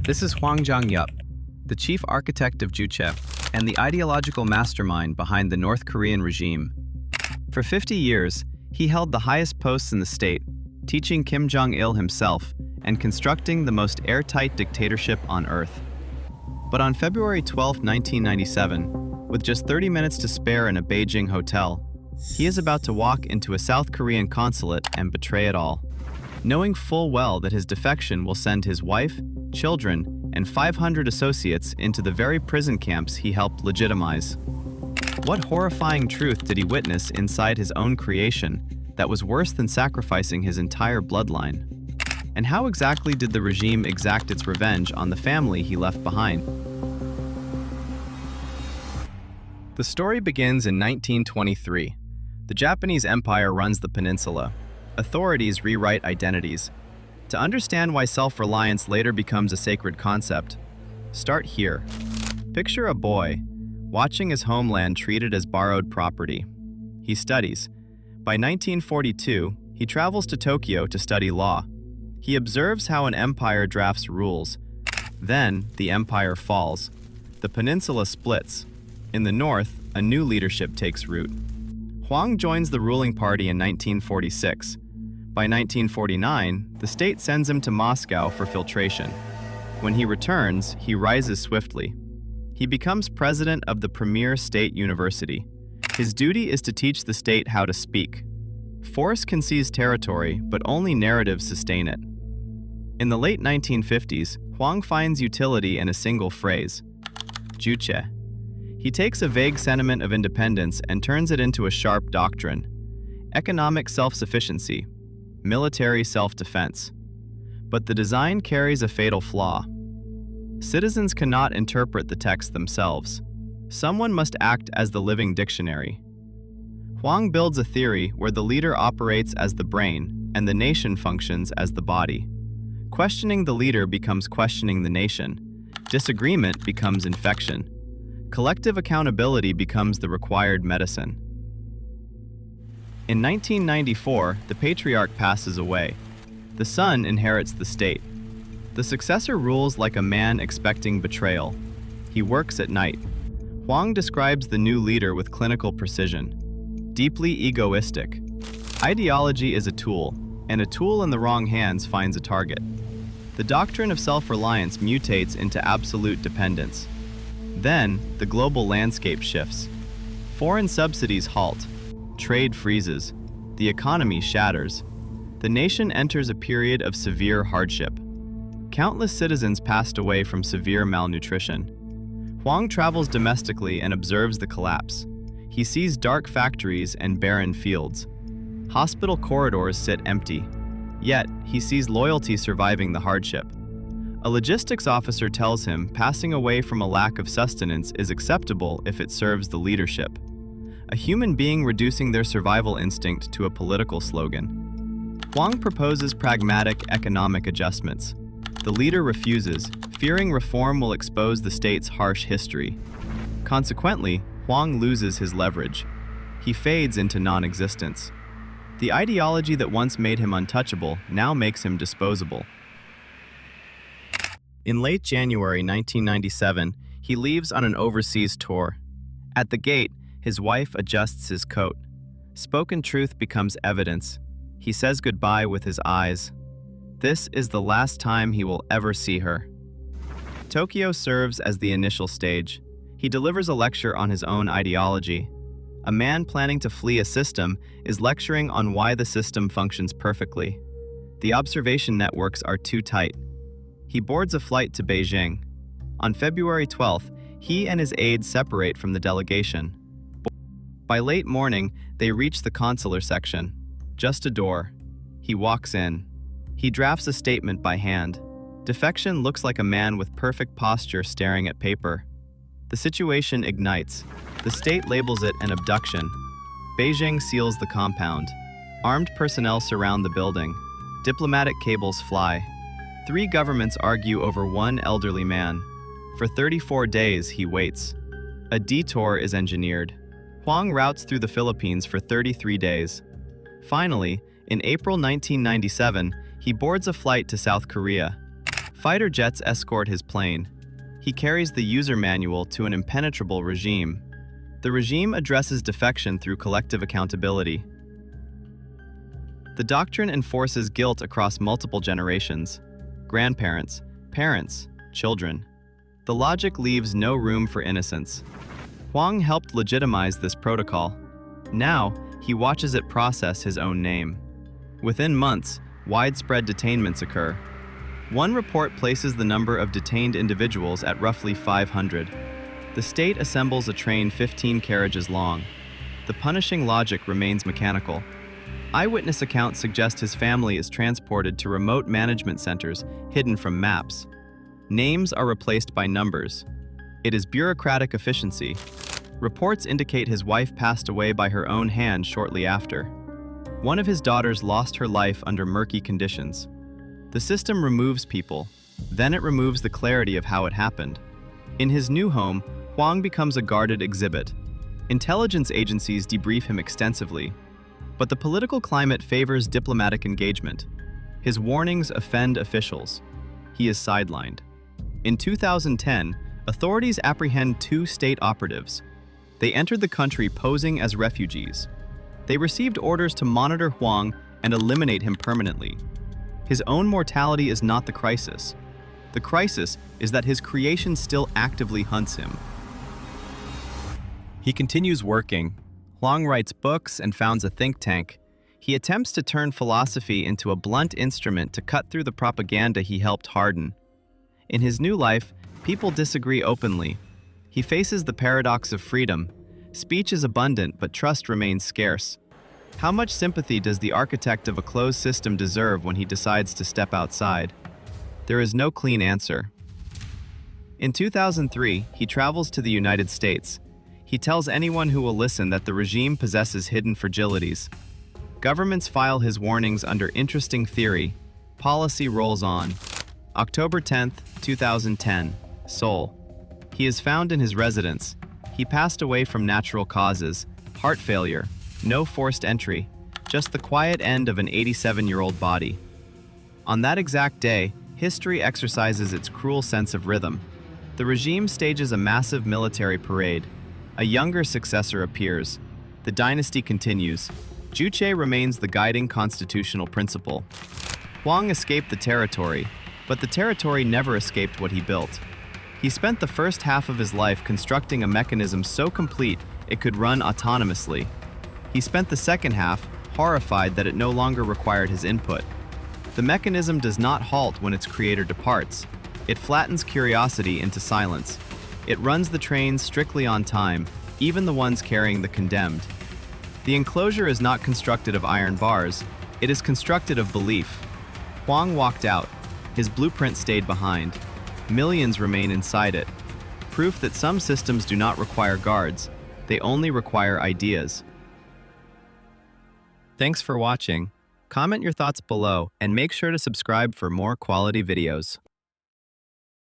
This is Hwang Jang-yop, the chief architect of Juche and the ideological mastermind behind the North Korean regime. For 50 years, he held the highest posts in the state, teaching Kim Jong-il himself and constructing the most airtight dictatorship on earth. But on February 12, 1997, with just 30 minutes to spare in a Beijing hotel, he is about to walk into a South Korean consulate and betray it all, knowing full well that his defection will send his wife, children, and 500 associates into the very prison camps he helped legitimize. What horrifying truth did he witness inside his own creation that was worse than sacrificing his entire bloodline? And how exactly did the regime exact its revenge on the family he left behind? The story begins in 1923. The Japanese Empire runs the peninsula. Authorities rewrite identities. To understand why self-reliance later becomes a sacred concept, start here. Picture a boy watching his homeland treated as borrowed property. He studies. By 1942, he travels to Tokyo to study law. He observes how an empire drafts rules. Then, the empire falls. The peninsula splits. In the north, a new leadership takes root. Hwang joins the ruling party in 1946. By 1949, the state sends him to Moscow for filtration. When he returns, he rises swiftly. He becomes president of the premier state university. His duty is to teach the state how to speak. Force can seize territory, but only narratives sustain it. In the late 1950s, Hwang finds utility in a single phrase: Juche. He takes a vague sentiment of independence and turns it into a sharp doctrine: economic self-sufficiency, military self-defense. But the design carries a fatal flaw. Citizens cannot interpret the text themselves. Someone must act as the living dictionary. Hwang builds a theory where the leader operates as the brain and the nation functions as the body. Questioning the leader becomes questioning the nation. Disagreement becomes infection. Collective accountability becomes the required medicine. In 1994, the patriarch passes away. The son inherits the state. The successor rules like a man expecting betrayal. He works at night. Hwang describes the new leader with clinical precision: deeply egoistic. Ideology is a tool, and a tool in the wrong hands finds a target. The doctrine of self-reliance mutates into absolute dependence. Then, the global landscape shifts. Foreign subsidies halt. Trade freezes. The economy shatters. The nation enters a period of severe hardship. Countless citizens passed away from severe malnutrition. Hwang travels domestically and observes the collapse. He sees dark factories and barren fields. Hospital corridors sit empty. Yet, he sees loyalty surviving the hardship. A logistics officer tells him passing away from a lack of sustenance is acceptable if it serves the leadership. A human being reducing their survival instinct to a political slogan. Hwang proposes pragmatic economic adjustments. The leader refuses, fearing reform will expose the state's harsh history. Consequently, Hwang loses his leverage. He fades into non-existence. The ideology that once made him untouchable now makes him disposable. In late January 1997, he leaves on an overseas tour. At the gate, his wife adjusts his coat. Spoken truth becomes evidence. He says goodbye with his eyes. This is the last time he will ever see her. Tokyo serves as the initial stage. He delivers a lecture on his own ideology. A man planning to flee a system is lecturing on why the system functions perfectly. The observation networks are too tight. He boards a flight to Beijing. On February 12th, he and his aides separate from the delegation. By late morning, they reach the consular section. Just a door. He walks in. He drafts a statement by hand. Defection looks like a man with perfect posture staring at paper. The situation ignites. The state labels it an abduction. Beijing seals the compound. Armed personnel surround the building. Diplomatic cables fly. 3 governments argue over one elderly man. For 34 days, he waits. A detour is engineered. Hwang routes through the Philippines for 33 days. Finally, in April 1997, he boards a flight to South Korea. Fighter jets escort his plane. He carries the user manual to an impenetrable regime. The regime addresses defection through collective accountability. The doctrine enforces guilt across multiple generations: grandparents, parents, children. The logic leaves no room for innocence. Hwang helped legitimize this protocol. Now, he watches it process his own name. Within months, widespread detainments occur. One report places the number of detained individuals at roughly 500. The state assembles a train 15 carriages long. The punishing logic remains mechanical. Eyewitness accounts suggest his family is transported to remote management centers hidden from maps. Names are replaced by numbers. It is bureaucratic efficiency. Reports indicate his wife passed away by her own hand shortly after. One of his daughters lost her life under murky conditions. The system removes people, then it removes the clarity of how it happened. In his new home, Hwang becomes a guarded exhibit. Intelligence agencies debrief him extensively, but the political climate favors diplomatic engagement. His warnings offend officials. He is sidelined. In 2010, authorities apprehend 2 state operatives. They entered the country posing as refugees. They received orders to monitor Hwang and eliminate him permanently. His own mortality is not the crisis. The crisis is that his creation still actively hunts him. He continues working. Hwang writes books and founds a think tank. He attempts to turn philosophy into a blunt instrument to cut through the propaganda he helped harden. In his new life, people disagree openly. He faces the paradox of freedom. Speech is abundant, but trust remains scarce. How much sympathy does the architect of a closed system deserve when he decides to step outside? There is no clean answer. In 2003, he travels to the United States. He tells anyone who will listen that the regime possesses hidden fragilities. Governments file his warnings under interesting theory. Policy rolls on. October 10, 2010, Seoul. He is found in his residence. He passed away from natural causes: heart failure, no forced entry, just the quiet end of an 87-year-old body. On that exact day, history exercises its cruel sense of rhythm. The regime stages a massive military parade. A younger successor appears. The dynasty continues. Juche remains the guiding constitutional principle. Hwang escaped the territory, but the territory never escaped what he built. He spent the first half of his life constructing a mechanism so complete it could run autonomously. He spent the second half horrified that it no longer required his input. The mechanism does not halt when its creator departs. It flattens curiosity into silence. It runs the trains strictly on time, even the ones carrying the condemned. The enclosure is not constructed of iron bars, it is constructed of belief. Hwang walked out. His blueprint stayed behind. Millions remain inside it. Proof that some systems do not require guards, they only require ideas. Thanks for watching. Comment your thoughts below and make sure to subscribe for more quality videos.